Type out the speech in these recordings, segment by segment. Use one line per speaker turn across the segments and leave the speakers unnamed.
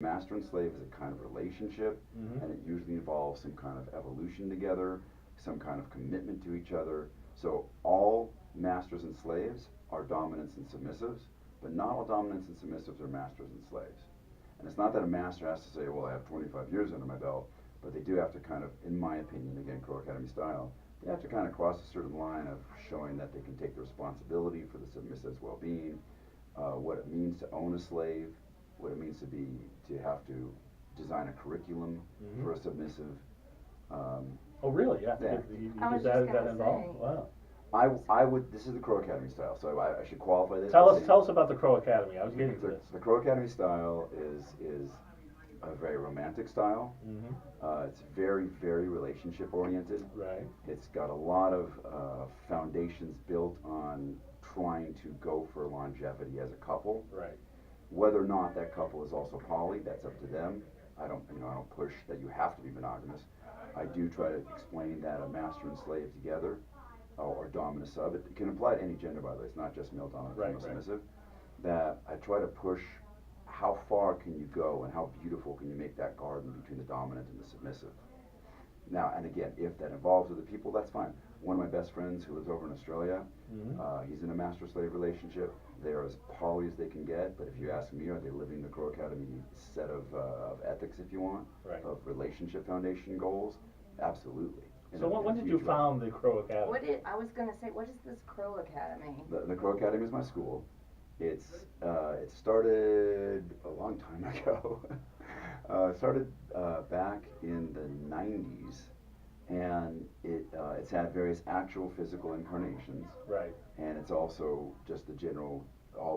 Master and slave is a kind of relationship, and it usually involves some kind of evolution together, some kind of commitment to each other. So all masters and slaves are dominants and submissives, but not all dominants and submissives are masters and slaves. And it's not that a master has to say, well, I have 25 years under my belt, but they do have to kind of, in my opinion, again, Crow Academy style, they have to kind of cross a certain line of showing that they can take the responsibility for the submissive's well-being, what it means to own a slave, what it means to have to design a curriculum for a submissive.
Oh, really? Yeah.
Yeah.
You
I was
did
just
that
gonna
involved?
say.
Wow.
I would. This is the Crow Academy style, so I should qualify this.
Tell
by
us
saying
tell us about the Crow Academy. I was getting to
the,
this.
the Crow Academy style is a very romantic style. It's very, very relationship oriented.
Right.
It's got a lot of foundations built on trying to go for longevity as a couple.
Right.
Whether or not that couple is also poly, that's up to them. I don't push that you have to be monogamous. I do try to explain that a master and slave together, or dominant sub, it can apply to any gender, by the way. It's not just male dominant,
Right,
female
right.
submissive. That I try to push how far can you go and how beautiful can you make that garden between the dominant and the submissive. Now, and again, if that involves other people, that's fine. One of my best friends who lives over in Australia, he's in a master-slave relationship. They're as poly as they can get, but if you ask me, are they living the Crow Academy set of ethics, if you want,
Right.
of relationship foundation goals? Absolutely.
So when did you found the Crow Academy?
I was gonna say, what is this Crow Academy?
The Crow Academy is my school. It started a long time ago. It started back in the 90s, and it's had various actual physical incarnations.
Right.
And it's also just the general,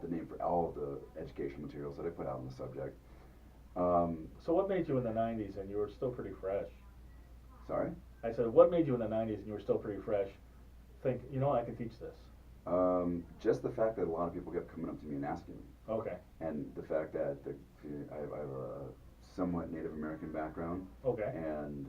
the name for all of the educational materials that I put out on the subject.
So what made you in the 90s and you were still pretty fresh?
Sorry?
I said, what made you in the 90s and you were still pretty fresh? Think, I can teach this.
Just the fact that a lot of people kept coming up to me and asking me.
Okay.
And the fact that I have a somewhat Native American background.
Okay.
And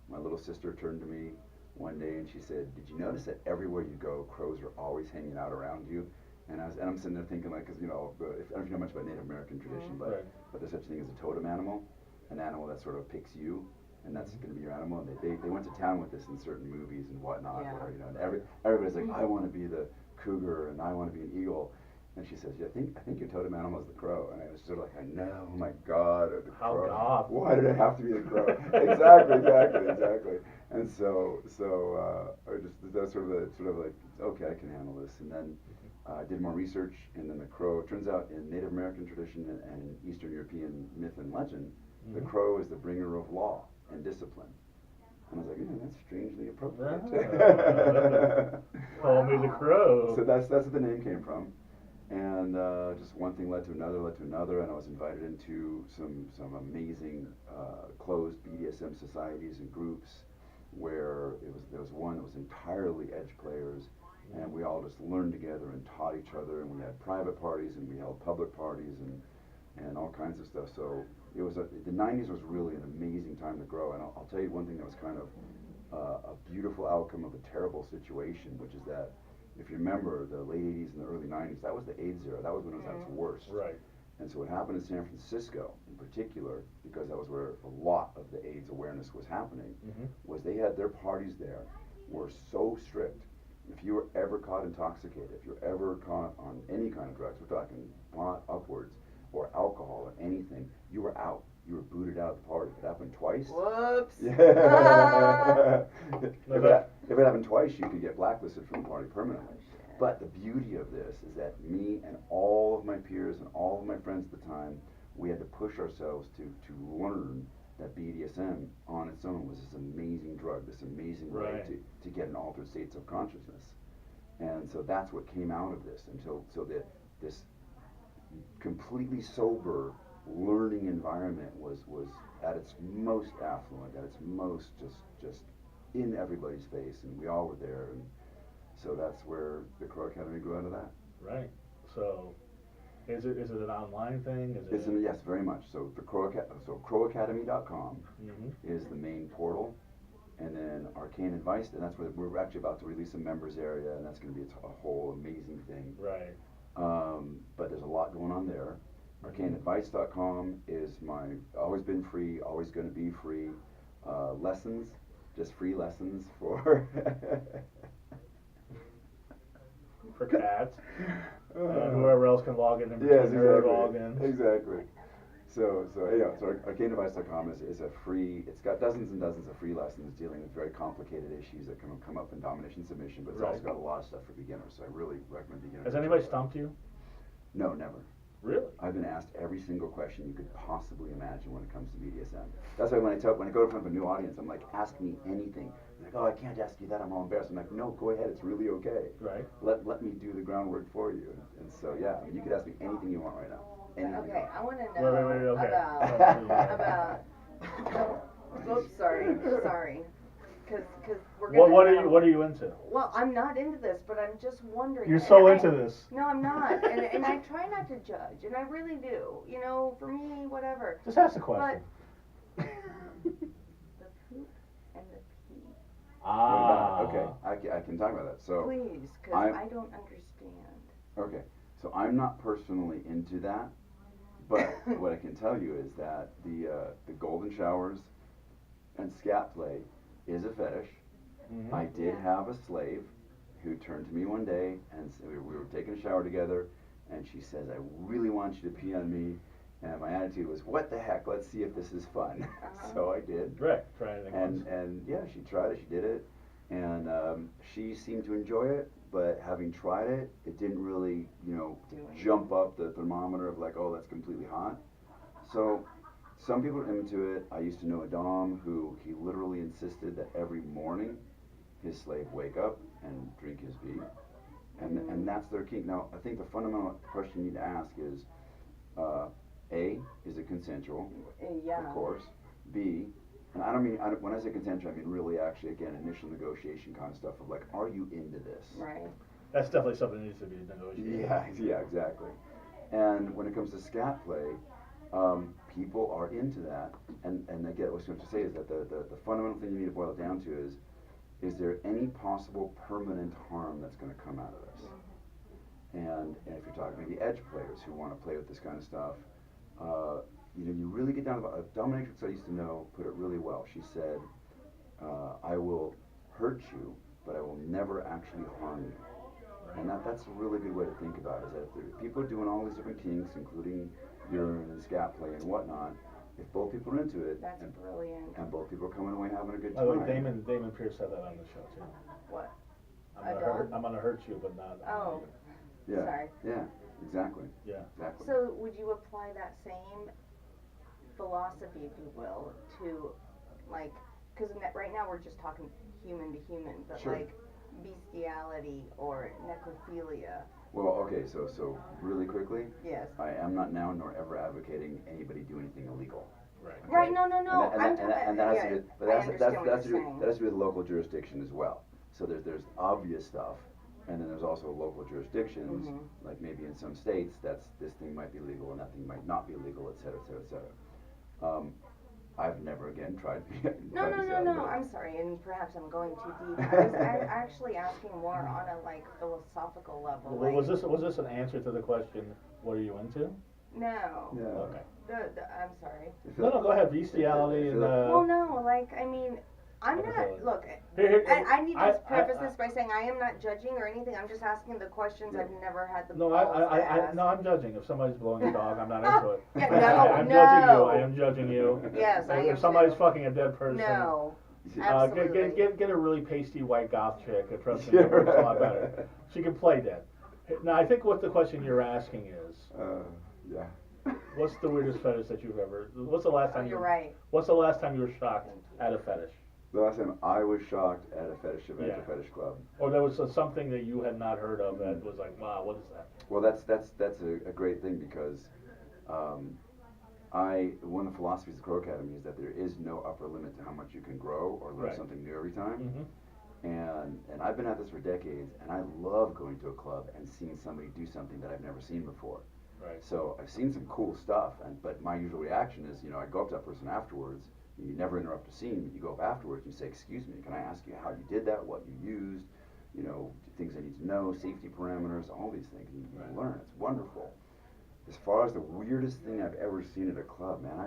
my little sister turned to me one day and she said, "Did you notice that everywhere you go, crows are always hanging out around you?" And I'm sitting there thinking, like, because I don't know if you know much about Native American tradition,
Right.
but there's such a thing as a totem animal, an animal that sort of picks you, and that's going to be your animal. And they went to town with this in certain movies and whatnot,
Yeah.
where and everybody's like, I want to be the cougar and I want to be an eagle. And she says, yeah, I think your totem animal is the crow. And I was sort of like, I know, oh my God, the
How
crow.
goth.
Why did it have to be the crow? exactly. And so that's sort of like, okay, I can handle this. And then I did more research, and then the crow. It turns out in Native American tradition and in Eastern European myth and legend, the crow is the bringer of law and discipline. And I was like, yeah, that's strangely appropriate.
Call me the crow.
So that's where the name came from. And just one thing led to another, and I was invited into some amazing closed BDSM societies and groups where there was one that was entirely edge players, and we all just learned together and taught each other, and we had private parties and we held public parties and all kinds of stuff. So it was the 90s was really an amazing time to grow, and I'll tell you one thing that was kind of a beautiful outcome of a terrible situation, which is that if you remember the late 80s and the early 90s, that was the AIDS era. That was when it was at its worst.
Right.
And so what happened in San Francisco, in particular, because that was where a lot of the AIDS awareness was happening, was they had their parties there were so strict. If you were ever caught intoxicated, if you were ever caught on any kind of drugs, we're talking pot upwards, or alcohol or anything, you were out. You were booted out of the party. If it happened twice.
Whoops.
Yeah. If it happened twice, you could get blacklisted from the party permanently. But the beauty of this is that me and all of my peers and all of my friends at the time, we had to push ourselves to learn that BDSM on its own was this amazing drug, this amazing way to get in altered states of consciousness. And so that's what came out of this this completely sober learning environment was at its most affluent, at its most just in everybody's face, and we all were there, and so that's where the Crow Academy grew out of that.
Right. So is it an online thing?
Yes, very much. So crowacademy.com is the main portal, and then Arcane and Byslka, and that's where we're actually about to release a members area, and that's going to be a whole amazing thing.
Right.
But there's a lot going on there. ArcaneandBytes.com is always been free, always going to be free. Lessons, just free lessons for
For cats. And whoever else can log in and
yes,
their
exactly.
logins.
Exactly. So ArcaneandBytes.com is a free. It's got dozens and dozens of free lessons dealing with very complicated issues that can come up in domination submission, but it's
Right.
also got a lot of stuff for beginners. So I really recommend beginners.
Has anybody stumped you?
No, never.
Really?
I've been asked every single question you could possibly imagine when it comes to BDSM. That's why when I go in front of a new audience, I'm like, ask me anything. They're like, oh, I can't ask you that. I'm all embarrassed. I'm like, no, go ahead. It's really okay.
Right.
Let me do the groundwork for you. And so yeah, I mean, you could ask me anything you want right now. Anything.
Okay, I want to
Wait,
know
okay.
about. Oops, sorry. Because we're
What
gonna.
what are you into?
Well, I'm not into this, but I'm just wondering.
You're
and
so into this.
No, I'm not, and I try not to judge, and I really do. You know, for me, whatever.
Just ask the question.
The poop and the pee.
Ah.
Okay, I can talk about that. So
Please, because I don't understand.
okay, so I'm not personally into that, but what I can tell you is that the golden showers and scat play is a fetish.
Mm-hmm.
I did have a slave who turned to me one day and we were taking a shower together, and she says, "I really want you to pee on me." And my attitude was, "What the heck? Let's see if this is fun." So I did.
Right. Try anything once.
And yeah, she tried it. She did it, and she seemed to enjoy it. But having tried it, it didn't really, jump up the thermometer of like, oh, that's completely hot. So some people are into it. I used to know a dom who he literally insisted that every morning his slave wake up and drink his pee, and that's their kink. Now, I think the fundamental question you need to ask is, A, is it consensual?
Yeah.
Of course. B, and when I say consensual, I mean really actually, again, initial negotiation kind of stuff of like, are you into this?
Right.
That's definitely something that needs to be negotiated.
Yeah, exactly. And when it comes to scat play, people are into that. And again, what I was going to say is that the fundamental thing you need to boil it down to is there any possible permanent harm that's going to come out of this? And if you're talking maybe edge players who want to play with this kind of stuff, you really get down to a dominatrix I used to know put it really well. She said, I will hurt you, but I will never actually harm you. And that's a really good way to think about it, is that if people are doing all these different kinks, including urine and scat play and whatnot, if both people are into it,
That's brilliant.
and both people are coming away having a good
By the
time.
way, Damon Pierce said that on the show too.
What?
I'm gonna hurt you, but not.
Oh.
Yeah,
Sorry.
yeah, exactly.
Yeah.
Exactly.
So would you apply that same philosophy, if you will, to like, because right now we're just talking human to human, but
Sure.
like bestiality or necrophilia.
Well, okay, so really quickly,
Yes.
I am not now nor ever advocating anybody do anything illegal.
Right.
Okay?
Right, no.
And that has to do, but
I
that has to do
understand
with local jurisdiction as well. So there's obvious stuff, and then there's also local jurisdictions, like maybe in some states this thing might be legal and that thing might not be legal, et cetera, et cetera, et cetera. I've never again tried.
No. I'm sorry, and perhaps I'm going too deep. I was actually asking more on a like philosophical level.
Well,
like,
was this an answer to the question? What are you into?
No.
Yeah.
Okay.
I'm sorry.
No, go ahead. Bestiality and.
Well, no, like I mean, I'm not. Look, I need to preface this by saying I am not judging or anything. I'm just asking the questions I've never had the balls to ask.
No, I'm judging. If somebody's blowing a dog, I'm not into it.
Yeah,
I'm judging you. I am judging you.
Yes, I am.
If somebody's
too.
fucking a dead person.
No. Absolutely.
Get a really pasty white goth chick. Trust me, it works a lot better. She can play dead. Now, I think what the question you're asking is.
Yeah.
What's the weirdest fetish that you've ever? What's the last time
you're right.
What's the last time you were shocked at a fetish?
The last time I was shocked at a fetish event, a fetish club.
Or there was something that you had not heard of that was like, wow, what is that?
Well, that's a great thing because one of the philosophies of the Crow Academy is that there is no upper limit to how much you can grow or learn something new every time. And I've been at this for decades, and I love going to a club and seeing somebody do something that I've never seen before.
Right.
So I've seen some cool stuff, but my usual reaction is, I go up to that person afterwards. You never interrupt a scene, but you go up afterwards and you say, "Excuse me, can I ask you how you did that, what you used, things I need to know, safety parameters, all these things. You learn. It's wonderful." as far as the weirdest thing I've ever seen at a club, man,